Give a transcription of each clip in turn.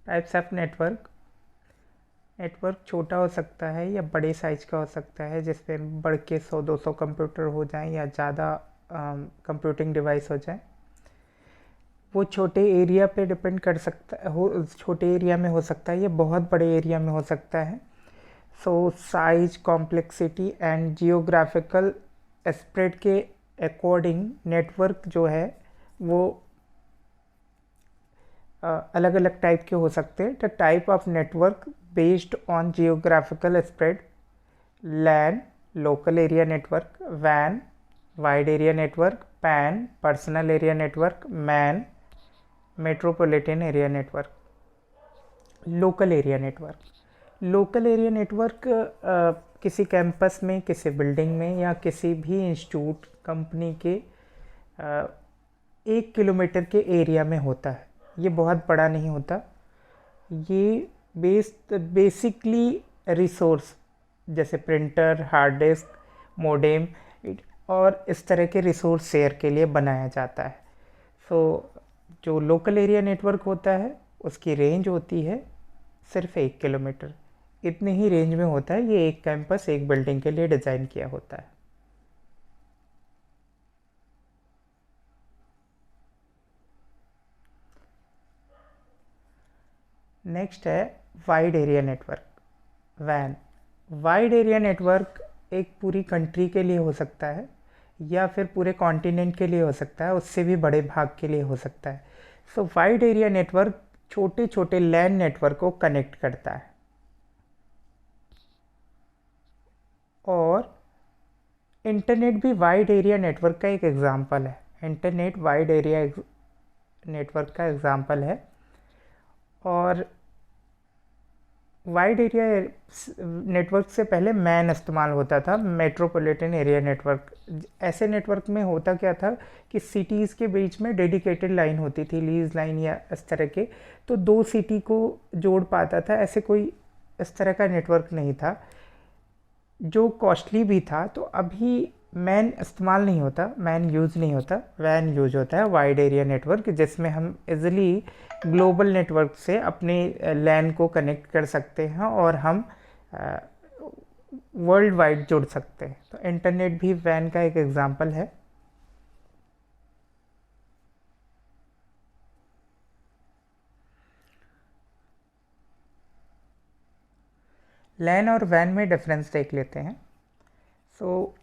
Types of network. Network छोटा हो सकता है या बड़े साइज का हो सकता है, जिसमें बढ़ के 100-200 कंप्यूटर हो जाएं या ज़्यादा कंप्यूटिंग डिवाइस हो जाएं। वो छोटे एरिया पे डिपेंड कर सकता हो, छोटे एरिया में हो सकता है या बहुत बड़े एरिया में हो सकता है। So size, complexity and geographical spread के अकॉर्डिंग नेटवर्क जो है वो अलग अलग टाइप के हो सकते हैं। The type of network based on geographical spread: LAN local area network, वैन wide area network, PAN personal area network, MAN metropolitan area network. Local area network. Local area network किसी कैंपस में, किसी building में या किसी भी institute, company के 1 kilometre के एरिया में होता है। ये बहुत बड़ा नहीं होता। ये बेसिकली रिसोर्स जैसे प्रिंटर, हार्ड डिस्क, मोडेम और इस तरह के रिसोर्स शेयर के लिए बनाया जाता है। सो जो लोकल एरिया नेटवर्क होता है उसकी रेंज होती है सिर्फ 1 किलोमीटर। इतनी ही रेंज में होता है। ये एक कैंपस, एक बिल्डिंग के लिए डिज़ाइन किया होता है। नेक्स्ट है वाइड एरिया नेटवर्क, वैन। वाइड एरिया नेटवर्क एक पूरी कंट्री के लिए हो सकता है या फिर पूरे कॉन्टिनेंट के लिए हो सकता है, उससे भी बड़े भाग के लिए हो सकता है। सो वाइड एरिया नेटवर्क छोटे छोटे लैन नेटवर्क को कनेक्ट करता है। और इंटरनेट भी वाइड एरिया नेटवर्क का एक एग्जांपल है। इंटरनेट वाइड एरिया नेटवर्क का एग्जांपल है। और वाइड एरिया नेटवर्क से पहले मैन इस्तेमाल होता था, मेट्रोपॉलिटन एरिया नेटवर्क। ऐसे नेटवर्क में होता क्या था कि सिटीज़ के बीच में डेडिकेटेड लाइन होती थी, लीज लाइन या इस तरह के, तो 2 सिटी को जोड़ पाता था। ऐसे कोई इस तरह का नेटवर्क नहीं था, जो कॉस्टली भी था। तो अभी मैन इस्तेमाल नहीं होता, मैन यूज़ नहीं होता, वैन यूज होता है, वाइड एरिया नेटवर्क, जिसमें हम इजीली ग्लोबल नेटवर्क से अपने लैन को कनेक्ट कर सकते हैं और हम वर्ल्ड वाइड जुड़ सकते हैं। तो इंटरनेट भी वैन का एक एग्जांपल है। लैन और वैन में डिफरेंस देख लेते हैं। सो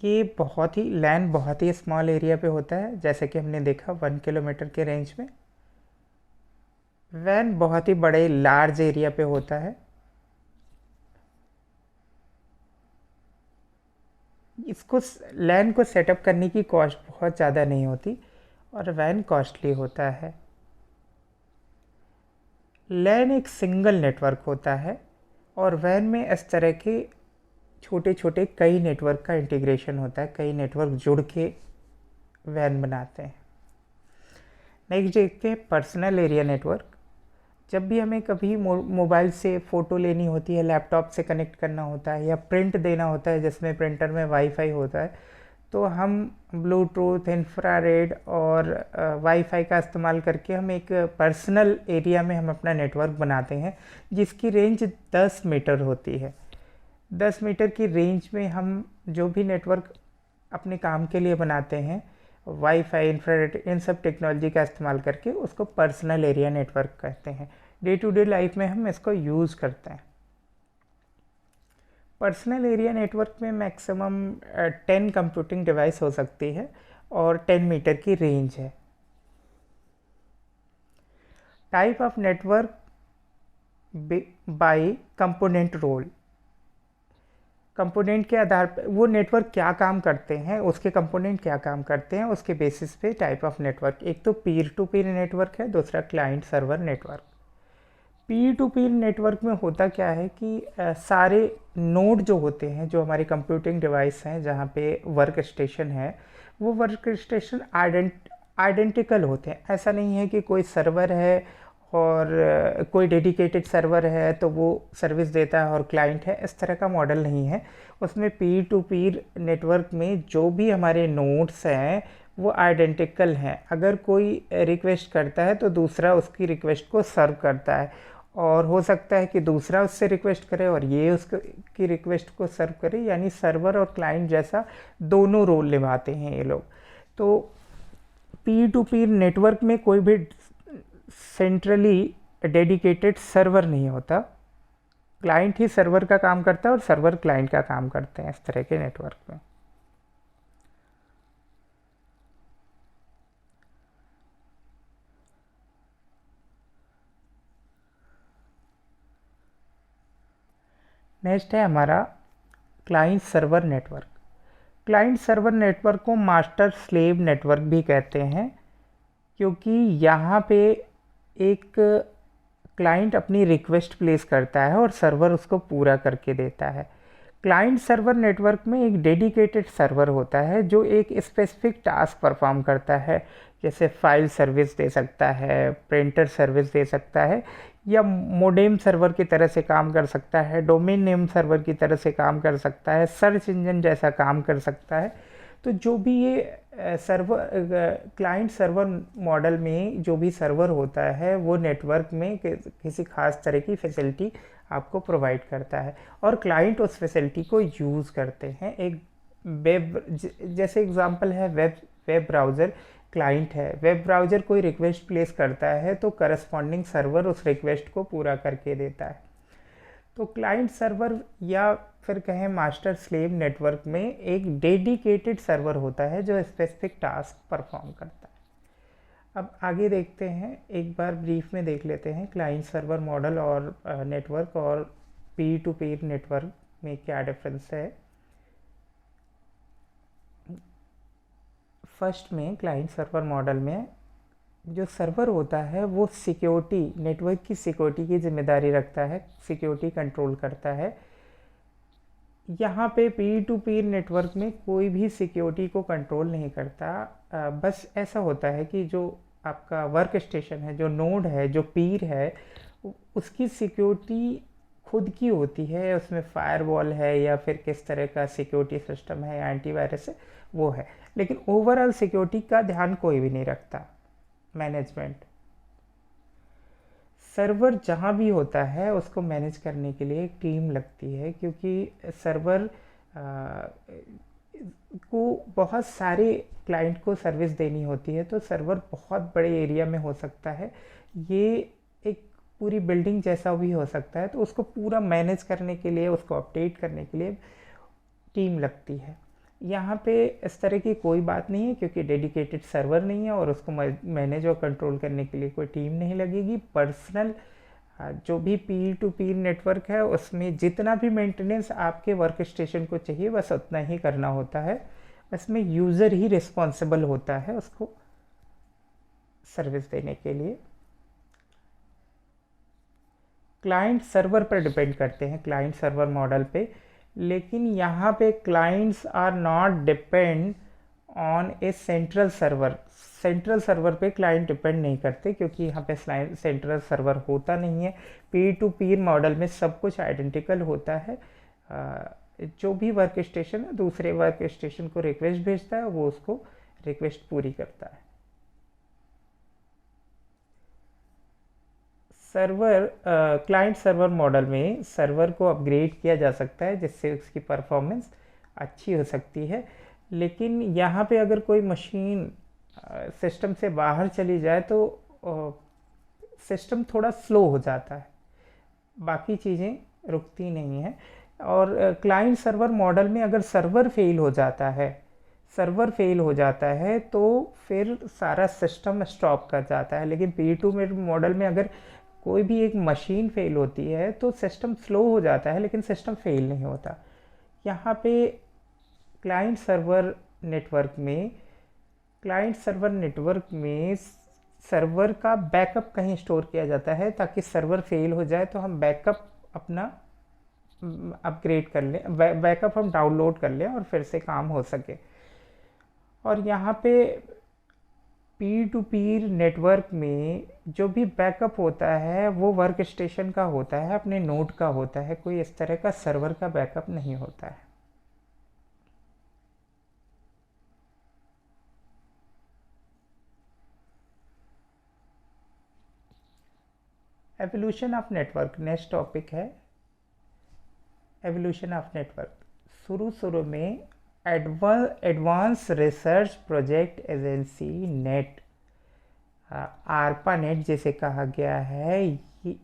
ये लैन बहुत ही स्मॉल एरिया पे होता है, जैसे कि हमने देखा 1 किलोमीटर के रेंज में। वैन बहुत ही बड़े लार्ज एरिया पे होता है। इसको लैन को सेटअप करने की कॉस्ट बहुत ज़्यादा नहीं होती और वैन कॉस्टली होता है। लैन एक सिंगल नेटवर्क होता है और वैन में इस तरह के छोटे छोटे कई नेटवर्क का इंटीग्रेशन होता है, कई नेटवर्क जुड़ के वैन बनाते हैं। नेक्स्ट देखते हैं पर्सनल एरिया नेटवर्क। जब भी हमें कभी मोबाइल से फ़ोटो लेनी होती है, लैपटॉप से कनेक्ट करना होता है या प्रिंट देना होता है, जिसमें प्रिंटर में वाईफाई होता है, तो हम ब्लूटूथ, इंफ्रारेड और वाईफाई का इस्तेमाल करके हम एक पर्सनल एरिया में हम अपना नेटवर्क बनाते हैं, जिसकी रेंज 10 मीटर होती है। 10 मीटर की रेंज में हम जो भी नेटवर्क अपने काम के लिए बनाते हैं, वाईफाई, इंफ्रारेड, इन सब टेक्नोलॉजी का इस्तेमाल करके उसको पर्सनल एरिया नेटवर्क कहते हैं। डे टू डे लाइफ में हम इसको यूज़ करते हैं। पर्सनल एरिया नेटवर्क में मैक्सिमम 10 कंप्यूटिंग डिवाइस हो सकती है और 10 मीटर की रेंज है। Type of network by component role. Component के आधार पर वो नेटवर्क क्या काम करते हैं, उसके कंपोनेंट क्या काम करते हैं, उसके बेसिस पे टाइप ऑफ नेटवर्क। एक तो पीर टू पीर नेटवर्क है, दूसरा client server network. Pir to Pir network में होता क्या है कि सारे नोड जो होते हैं, जो हमारी कंप्यूटिंग डिवाइस हैं, जहाँ पे वर्क स्टेशन है, वो वर्क स्टेशन आइडेंटिकल होते हैं। ऐसा नहीं है कि कोई सर्वर है और कोई डेडिकेटेड सर्वर है तो वो सर्विस देता है और क्लाइंट है, इस तरह का मॉडल नहीं है। उसमें पीर टू पीर नेटवर्क में जो भी हमारे नोड्स हैं वो आइडेंटिकल हैं। अगर कोई रिक्वेस्ट करता है तो दूसरा उसकी रिक्वेस्ट को सर्व करता है, और हो सकता है कि दूसरा उससे रिक्वेस्ट करे और ये उसकी रिक्वेस्ट को सर्व करे, यानी सर्वर और क्लाइंट जैसा दोनों रोल निभाते हैं ये लोग। तो पीर टू पीर नेटवर्क में कोई भी सेंट्रली डेडिकेटेड सर्वर नहीं होता, क्लाइंट ही सर्वर का काम करता है और सर्वर क्लाइंट का काम करते हैं इस तरह के नेटवर्क में। नेक्स्ट है हमारा client server network. Client server network को मास्टर स्लेव नेटवर्क भी कहते हैं, क्योंकि यहाँ पे एक क्लाइंट अपनी रिक्वेस्ट प्लेस करता है और सर्वर उसको पूरा करके देता है। क्लाइंट सर्वर नेटवर्क में एक डेडिकेटेड सर्वर होता है जो एक स्पेसिफिक टास्क परफॉर्म करता है, जैसे फाइल सर्विस दे सकता है, प्रिंटर सर्विस दे सकता है, या मोडेम सर्वर की तरह से काम कर सकता है, डोमेन नेम सर्वर की तरह से काम कर सकता है, सर्च इंजन जैसा काम कर सकता है। तो जो भी ये सर्वर क्लाइंट सर्वर मॉडल में जो भी सर्वर होता है वो नेटवर्क में किसी खास तरह की फैसिलिटी आपको प्रोवाइड करता है, और क्लाइंट उस फैसिलिटी को यूज़ करते हैं। एक वेब जैसे एग्जांपल है वेब ब्राउज़र क्लाइंट है। वेब ब्राउज़र कोई रिक्वेस्ट प्लेस करता है तो करस्पॉन्डिंग सर्वर उस रिक्वेस्ट को पूरा करके देता है। तो क्लाइंट सर्वर या फिर कहें मास्टर स्लेव नेटवर्क में एक डेडिकेटेड सर्वर होता है जो स्पेसिफिक टास्क परफॉर्म करता है। अब आगे देखते हैं, एक बार ब्रीफ में देख लेते हैं क्लाइंट सर्वर मॉडल और नेटवर्क और पीर टू पीर नेटवर्क में क्या डिफरेंस है। फर्स्ट में क्लाइंट सर्वर मॉडल में जो सर्वर होता है वो सिक्योरिटी, नेटवर्क की सिक्योरिटी की जिम्मेदारी रखता है, सिक्योरिटी कंट्रोल करता है। यहाँ पे पीर टू पीर नेटवर्क में कोई भी सिक्योरिटी को कंट्रोल नहीं करता। बस ऐसा होता है कि जो आपका वर्क स्टेशन है, जो नोड है, जो पीर है, उसकी सिक्योरिटी खुद की होती है। उसमें फायरवॉल है या फिर किस तरह का सिक्योरिटी सिस्टम है या एंटीवायरस है, वो है, लेकिन ओवरऑल सिक्योरिटी का ध्यान कोई भी नहीं रखता मैनेजमेंट। सर्वर जहाँ भी होता है उसको मैनेज करने के लिए एक टीम लगती है, क्योंकि सर्वर को बहुत सारे क्लाइंट को सर्विस देनी होती है, तो सर्वर बहुत बड़े एरिया में हो सकता है, ये एक पूरी बिल्डिंग जैसा भी हो सकता है। तो उसको पूरा मैनेज करने के लिए, उसको अपडेट करने के लिए टीम लगती है। यहाँ पे इस तरह की कोई बात नहीं है, क्योंकि डेडिकेटेड सर्वर नहीं है और उसको मैनेज और कंट्रोल करने के लिए कोई टीम नहीं लगेगी। पर्सनल जो भी पीर टू पीर नेटवर्क है उसमें जितना भी मेंटेनेंस आपके वर्क स्टेशन को चाहिए बस उतना ही करना होता है। इसमें यूज़र ही रिस्पॉन्सिबल होता है उसको सर्विस देने के लिए। क्लाइंट सर्वर पर डिपेंड करते हैं, क्लाइंट सर्वर मॉडल पे, लेकिन यहाँ पे clients are not depend on a central server. Central server पे क्लाइंट डिपेंड नहीं करते, क्योंकि यहाँ पे सेंट्रल सर्वर होता नहीं है। पीर टू पीर मॉडल में सब कुछ आइडेंटिकल होता है। जो भी वर्क स्टेशन है दूसरे वर्क स्टेशन को रिक्वेस्ट भेजता है, वो उसको रिक्वेस्ट पूरी करता है। सर्वर क्लाइंट सर्वर मॉडल में सर्वर को अपग्रेड किया जा सकता है जिससे उसकी परफॉर्मेंस अच्छी हो सकती है, लेकिन यहाँ पे अगर कोई मशीन सिस्टम से बाहर चली जाए तो सिस्टम थोड़ा स्लो हो जाता है, बाकी चीज़ें रुकती नहीं हैं। और क्लाइंट सर्वर मॉडल में अगर सर्वर फेल हो जाता है, सर्वर फेल हो जाता है तो फिर सारा सिस्टम स्टॉप कर जाता है। लेकिन पीर टू पीर मॉडल में अगर कोई भी एक मशीन फेल होती है तो सिस्टम स्लो हो जाता है, लेकिन सिस्टम फेल नहीं होता। यहाँ पे क्लाइंट सर्वर नेटवर्क में सर्वर का बैकअप कहीं स्टोर किया जाता है, ताकि सर्वर फेल हो जाए तो हम बैकअप अपना अपग्रेड कर लें, बैकअप हम डाउनलोड कर लें और फिर से काम हो सके। और यहाँ पे पीर टू पीर नेटवर्क में जो भी बैकअप होता है वो वर्क स्टेशन का होता है, अपने नोड का होता है, कोई इस तरह का सर्वर का बैकअप नहीं होता है। Evolution of network next topic है। एवोल्यूशन ऑफ नेटवर्क शुरू में advance research project agency net, आरपा net जिसे कहा गया है,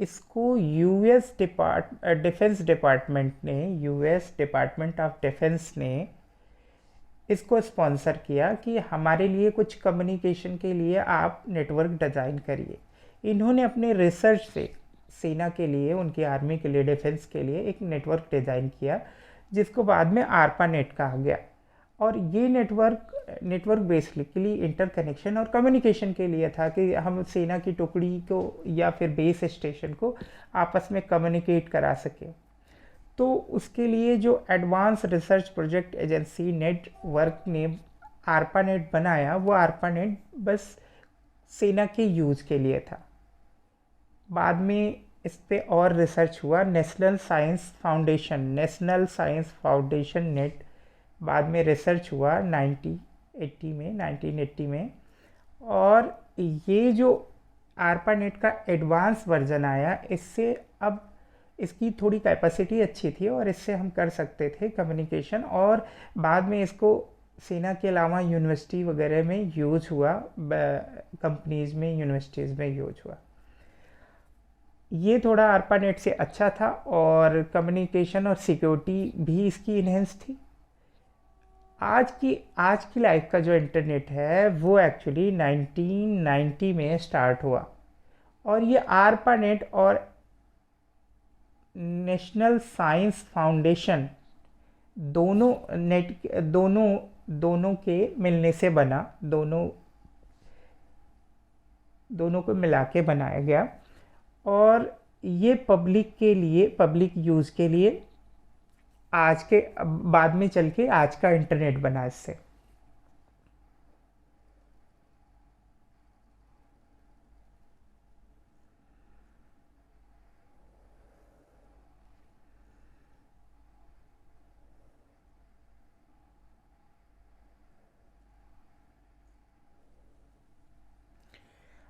इसको यूएस डिफेंस डिपार्टमेंट ने, यूएस डिपार्टमेंट ऑफ डिफेंस ने इसको स्पॉन्सर किया कि हमारे लिए कुछ कम्युनिकेशन के लिए आप नेटवर्क डिज़ाइन करिए। इन्होंने अपने रिसर्च से सेना के लिए, उनकी आर्मी के लिए, डिफेंस के लिए एक नेटवर्क डिज़ाइन किया जिसको बाद में आरपा नेट कहा गया। और ये नेटवर्क बेसिकली इंटरकनेक्शन और कम्युनिकेशन के लिए था कि हम सेना की टुकड़ी को या फिर बेस स्टेशन को आपस में कम्युनिकेट करा सकें। तो उसके लिए जो advance research project agency network ने आरपा नेट बनाया, वो आरपा नेट बस सेना के यूज़ के लिए था। बाद में इस पे और रिसर्च हुआ। नेशनल साइंस फाउंडेशन नेट, बाद में रिसर्च हुआ 1980 में, और ये जो आरपा नेट का एडवांस वर्जन आया, इससे अब इसकी थोड़ी कैपेसिटी अच्छी थी और इससे हम कर सकते थे कम्युनिकेशन। और बाद में इसको सेना के अलावा यूनिवर्सिटी वगैरह में यूज हुआ, कंपनीज में, यूनिवर्सिटीज़ में यूज हुआ। ये थोड़ा आरपा नेट से अच्छा था और कम्युनिकेशन और सिक्योरिटी भी इसकी इन्हेंस थी। आज की लाइफ का जो इंटरनेट है वो एक्चुअली 1990 में स्टार्ट हुआ, और ये आरपा नेट और नेशनल साइंस फाउंडेशन दोनों के मिलने से बना, दोनों को मिला के बनाया गया। और ये पब्लिक यूज़ के लिए बाद में चल के आज का इंटरनेट बना इससे।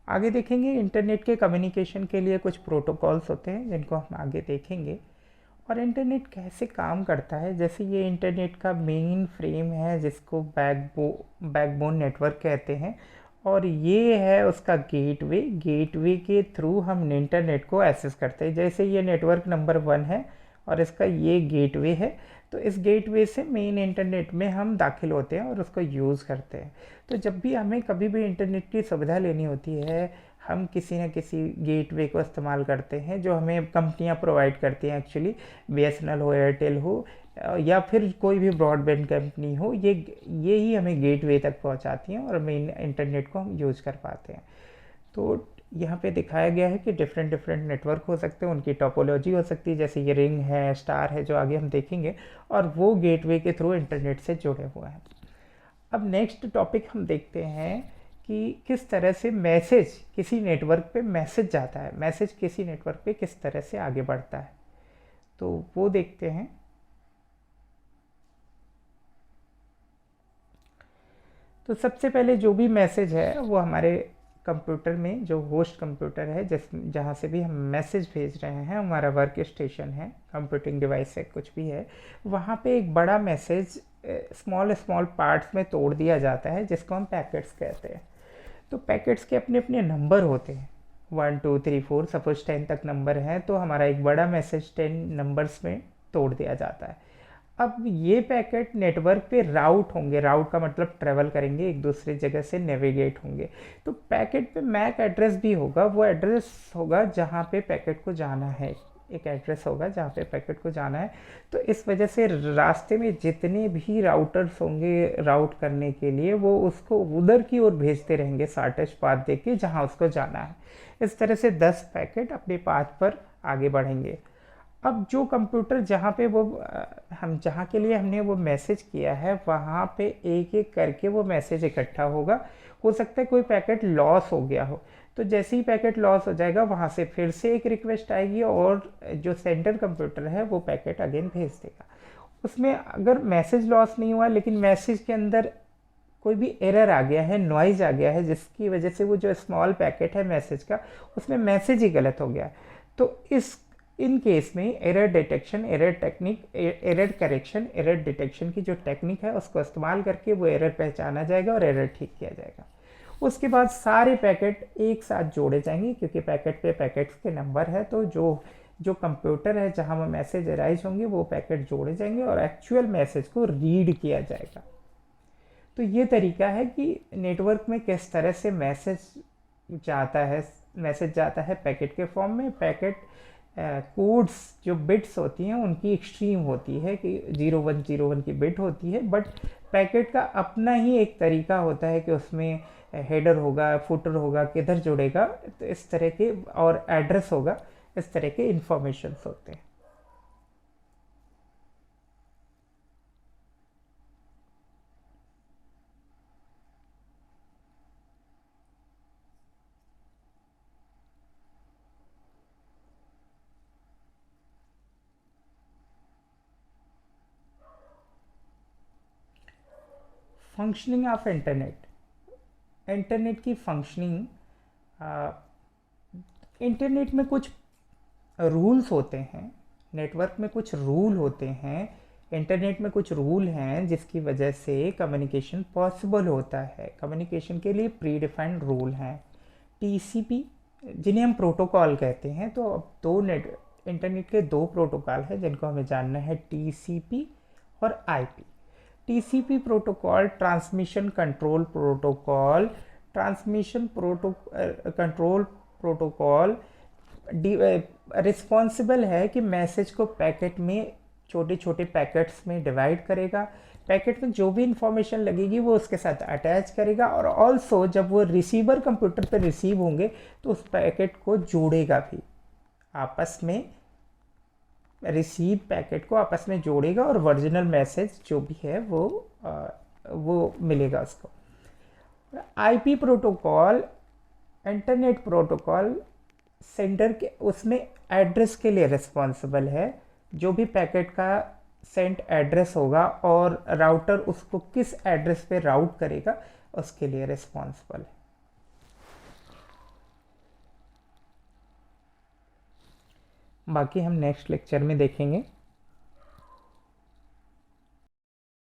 आगे देखेंगे इंटरनेट के कम्युनिकेशन के लिए कुछ प्रोटोकॉल्स होते हैं जिनको हम आगे देखेंगे, और इंटरनेट कैसे काम करता है। जैसे ये इंटरनेट का मेन फ्रेम है जिसको बैकबोन नेटवर्क कहते हैं, और ये है उसका गेटवे के थ्रू हम इंटरनेट को एक्सेस करते हैं। जैसे ये नेटवर्क नंबर 1 है और इसका ये गेटवे है, तो इस गेटवे से मेन इंटरनेट में हम दाखिल होते हैं और उसको यूज़ करते हैं। तो जब भी हमें कभी भी इंटरनेट की सुविधा लेनी होती है, हम किसी न किसी गेटवे को इस्तेमाल करते हैं जो हमें कंपनियां प्रोवाइड करती हैं। एक्चुअली बीएसएनएल हो, एयरटेल हो, या फिर कोई भी ब्रॉडबैंड कंपनी हो, ये ही हमें गेटवे तक पहुंचाती हैं और मेन इंटरनेट को हम यूज़ कर पाते हैं। तो यहाँ पे दिखाया गया है कि डिफरेंट नेटवर्क हो सकते हैं, उनकी टोपोलॉजी हो सकती है, जैसे ये रिंग है, स्टार है, जो आगे हम देखेंगे, और वो गेटवे के थ्रू इंटरनेट से जुड़े हुए हैं। अब नेक्स्ट टॉपिक हम देखते हैं कि किस तरह से किसी नेटवर्क पे मैसेज जाता है, मैसेज किसी नेटवर्क पे किस तरह से आगे बढ़ता है, तो वो देखते हैं। तो सबसे पहले जो भी मैसेज है वो हमारे कंप्यूटर में, जो होस्ट कंप्यूटर है जहाँ से भी हम मैसेज भेज रहे हैं, हमारा वर्क स्टेशन है, कंप्यूटिंग डिवाइस है, कुछ भी है, वहाँ पे एक बड़ा मैसेज स्मॉल पार्ट्स में तोड़ दिया जाता है जिसको हम पैकेट्स कहते हैं। तो पैकेट्स के अपने अपने नंबर होते हैं, 1 2 3 4, सपोज 10 तक नंबर हैं, तो हमारा एक बड़ा मैसेज 10 नंबर्स में तोड़ दिया जाता है। अब ये पैकेट नेटवर्क पे राउट होंगे, राउट का मतलब ट्रेवल करेंगे, एक दूसरे जगह से नेविगेट होंगे। तो पैकेट पे मैक एड्रेस भी होगा, वो एड्रेस होगा जहाँ पे पैकेट को जाना है, एक एड्रेस होगा जहाँ पे पैकेट को जाना है। तो इस वजह से रास्ते में जितने भी राउटर्स होंगे राउट करने के लिए, वो उसको उधर की ओर भेजते रहेंगे शॉर्टेस्ट पाथ दे के जहाँ उसको जाना है। इस तरह से 10 पैकेट अपने पाथ पर आगे बढ़ेंगे। अब जो कंप्यूटर जहाँ पे हम जहाँ के लिए हमने वो मैसेज किया है, वहाँ पे एक एक करके वो मैसेज इकट्ठा होगा। हो सकता है कोई पैकेट लॉस हो गया हो, तो जैसे ही पैकेट लॉस हो जाएगा वहाँ से फिर से एक रिक्वेस्ट आएगी और जो सेंटर कंप्यूटर है वो पैकेट अगेन भेज देगा। उसमें अगर मैसेज लॉस नहीं हुआ लेकिन मैसेज के अंदर कोई भी एरर आ गया है, नॉइज आ गया है, जिसकी वजह से वो जो स्मॉल पैकेट है मैसेज का, उसमें मैसेज ही गलत हो गया, तो इन केस में error detection, error technique, error correction, error detection की जो टेक्निक है उसको इस्तेमाल करके वो एरर पहचाना जाएगा और एरर ठीक किया जाएगा। उसके बाद सारे पैकेट एक साथ जोड़े जाएंगे, क्योंकि पैकेट पे पैकेट्स के नंबर है, तो जो कंप्यूटर है जहां वो मैसेज अराइज होंगे वो पैकेट जोड़े जाएंगे और एक्चुअल मैसेज को रीड किया जाएगा। तो ये तरीका है कि नेटवर्क में किस तरह से मैसेज जाता है पैकेट के फॉर्म में। पैकेट कोड्स जो बिट्स होती हैं उनकी एक्सट्रीम होती है कि 0101 की बिट होती है, बट पैकेट का अपना ही एक तरीका होता है कि उसमें हेडर होगा, फुटर होगा, किधर जुड़ेगा, तो इस तरह के, और एड्रेस होगा, इस तरह के इंफॉर्मेशन होते हैं। फंक्शनिंग ऑफ इंटरनेट की फंक्शनिंग, इंटरनेट में कुछ रूल्स होते हैं, नेटवर्क में कुछ रूल होते हैं, इंटरनेट में कुछ रूल हैं जिसकी वजह से कम्युनिकेशन पॉसिबल होता है। कम्युनिकेशन के लिए प्री डिफाइंड रूल हैं, टीसीपी, जिन्हें हम प्रोटोकॉल कहते हैं। तो अब इंटरनेट के दो प्रोटोकॉल हैं जिनको हमें जानना है, टीसीपी और IP. TCP protocol, transmission control protocol, control protocol responsible है कि मैसेज को पैकेट में, छोटे छोटे पैकेट्स में डिवाइड करेगा। पैकेट में जो भी इंफॉर्मेशन लगेगी वो उसके साथ अटैच करेगा, और ऑल्सो जब वो रिसीवर कंप्यूटर पर रिसीव होंगे तो उस पैकेट को जोड़ेगा भी, आपस में रिसीव पैकेट को आपस में जोड़ेगा और ओरिजिनल मैसेज जो भी है वो मिलेगा उसको। IP protocol, internet protocol, sender के उसमें एड्रेस के लिए रिस्पॉन्सिबल है। जो भी पैकेट का सेंट एड्रेस होगा और राउटर उसको किस एड्रेस पे राउट करेगा उसके लिए रिस्पॉन्सिबल है। बाकी हम नेक्स्ट लेक्चर में देखेंगे।